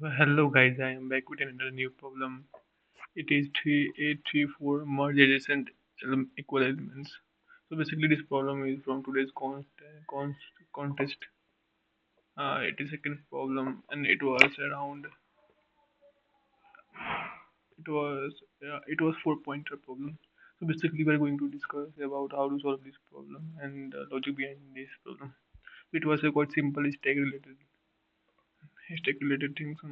Hello guys, I am back with another new problem. It is 3834 merge adjacent equal elements. So basically this problem is from today's contest. It is second problem and it was 4 pointer problem. So basically we are going to discuss about how to solve this problem and the logic behind this problem. It was a quite simple stack related things. So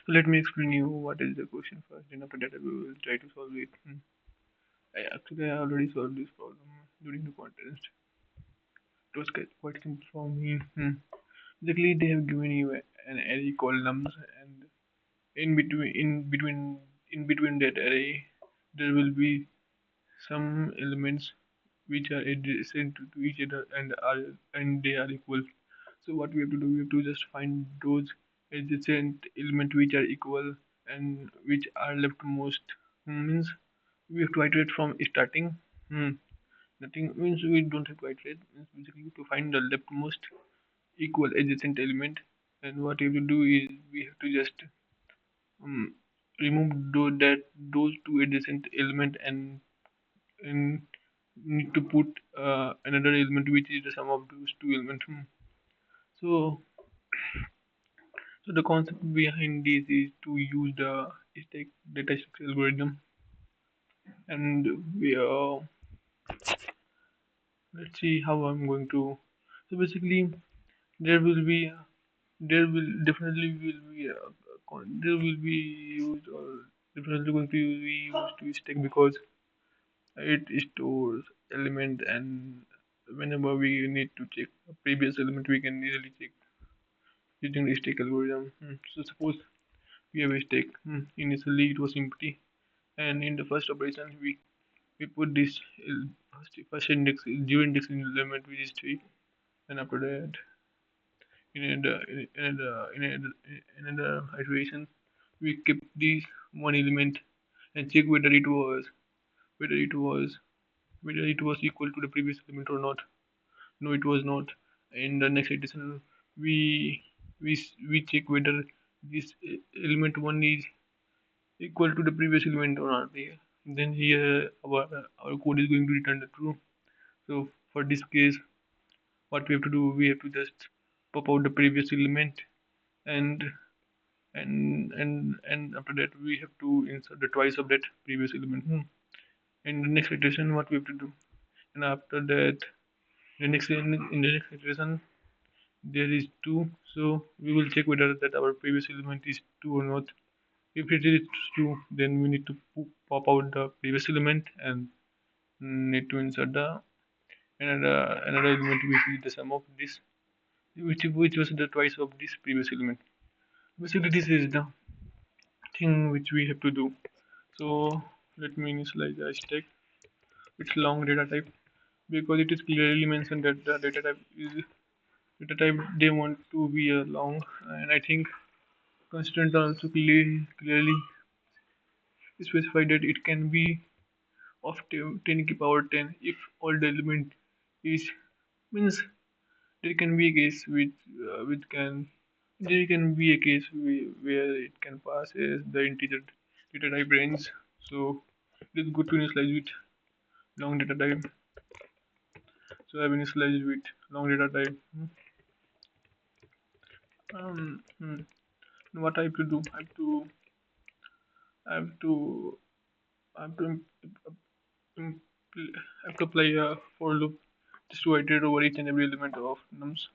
let me explain you what is the question first, and after that we will try to solve it. I already solved this problem during the contest. It was quite simple for me. Basically, they have given you an array called nums, and in between, in between, in between that array, there will be some elements which are adjacent to each other and they are equal. So what we have to do, we have to just find those adjacent elements which are equal and which are leftmost. Means we have to iterate from starting. Hmm. Nothing means we don't have to iterate. Means basically to find the leftmost equal adjacent element. And what we have to do is we have to just um, remove those two adjacent element and need to put another element which is the sum of those two elements. So so the concept behind this is to use the stack data structure algorithm, and we let's see how I'm going to. So basically, there will be there will definitely will be there will be used or definitely going to be used to stack because it stores element, and whenever we need to check a previous element, we can easily check using the stack algorithm. So suppose we have a stack. Initially, it was empty, and in the first operation, we put this first index zero index in element which is 3, and after that in another iteration we kept this one element and check whether it was whether it was equal to the previous element or not. No, it was not. In the next iteration we we check whether this element one is equal to the previous element or not. Yeah. Then here our code is going to return the true. So for this case, what we have to do, we have to just pop out the previous element, and and after that we have to insert the twice of that previous element. In the next iteration, what we have to do, and after that, in the next iteration there is two, so we will check whether that our previous element is two or not. If it is true, then we need to pop out the previous element and need to insert the another element which is the sum of this, which was the twice of this previous element. Basically, this is the thing which we have to do. So let me initialize the stack. It's long data type because it is clearly mentioned that the data type they want to be a long, and I think constants are also clearly specified that it can be of 10 to the power 10 if all the element is means there can be a case which can there can be a case where it can pass as the integer data type range. So it is good to initialize with long data type. So I've initialized with long data type. Um, hmm. What I have to do? I have to I have to im- I have to apply a for loop just to iterate over each and every element of nums.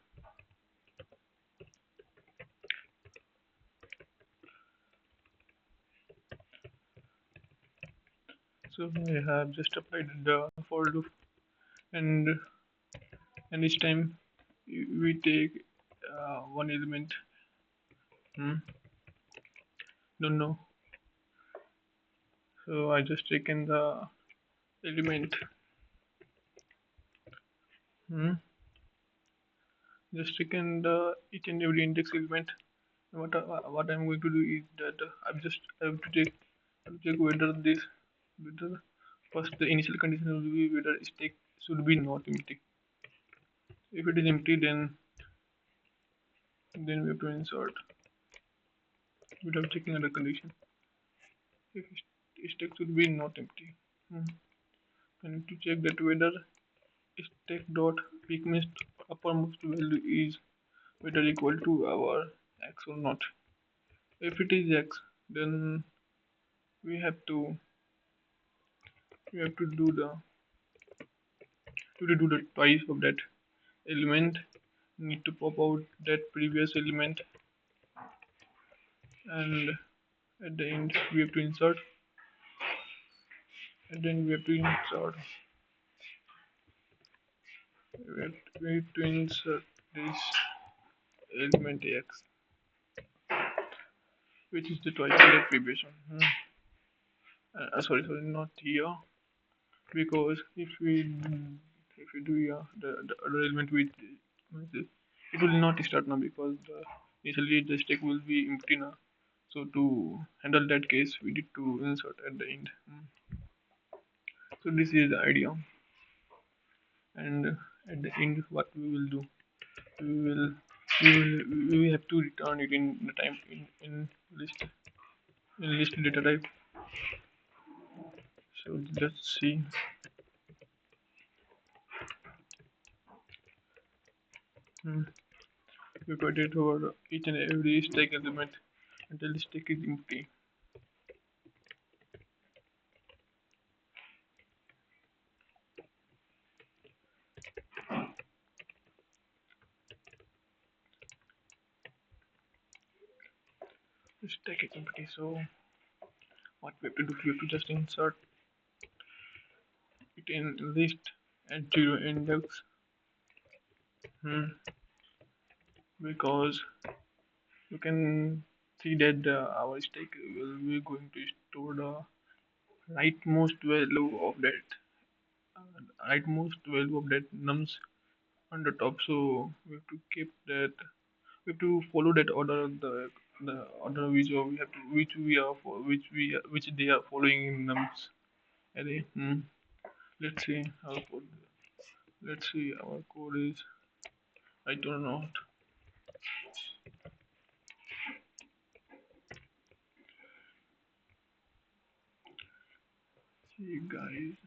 So I have just applied the for loop, and each time we take one element. Hmm, don't know. So I just taken the element. Hmm, just taken the each and every index element. What I'm going to do is that I have to check whether whether first the initial condition will be whether stack should be not empty. If it is empty, then we have to insert. without checking other condition. If stack should be not empty. Hmm. I need to check that whether stack dot weakest uppermost value is whether equal to our x or not. If it is x, then we have to we have to do the twice of that element. Need to pop out that previous element, and at the end we have to insert, and then we have to insert this element x, which is the twice of that previous one. Sorry, not here, because if we do here the other element with it will not start now because initially the stack will be empty now. So to handle that case, we need to insert at the end. So this is the idea, and at the end, what we will do, we will we will have to return it in the time in list in list data type. So let's see. Hmm. We got it over each and every stack element until the stack is empty. The stack is empty. So what we have to do, we have to just insert it in list at zero index. Hmm. Because you can see that our stack will be going to store the rightmost value of that rightmost value of that nums on the top. So we have to keep that. We have to follow that order. The order which we are for which they are following in nums array. Let's see our code. Let's see our code is right or not. See guys.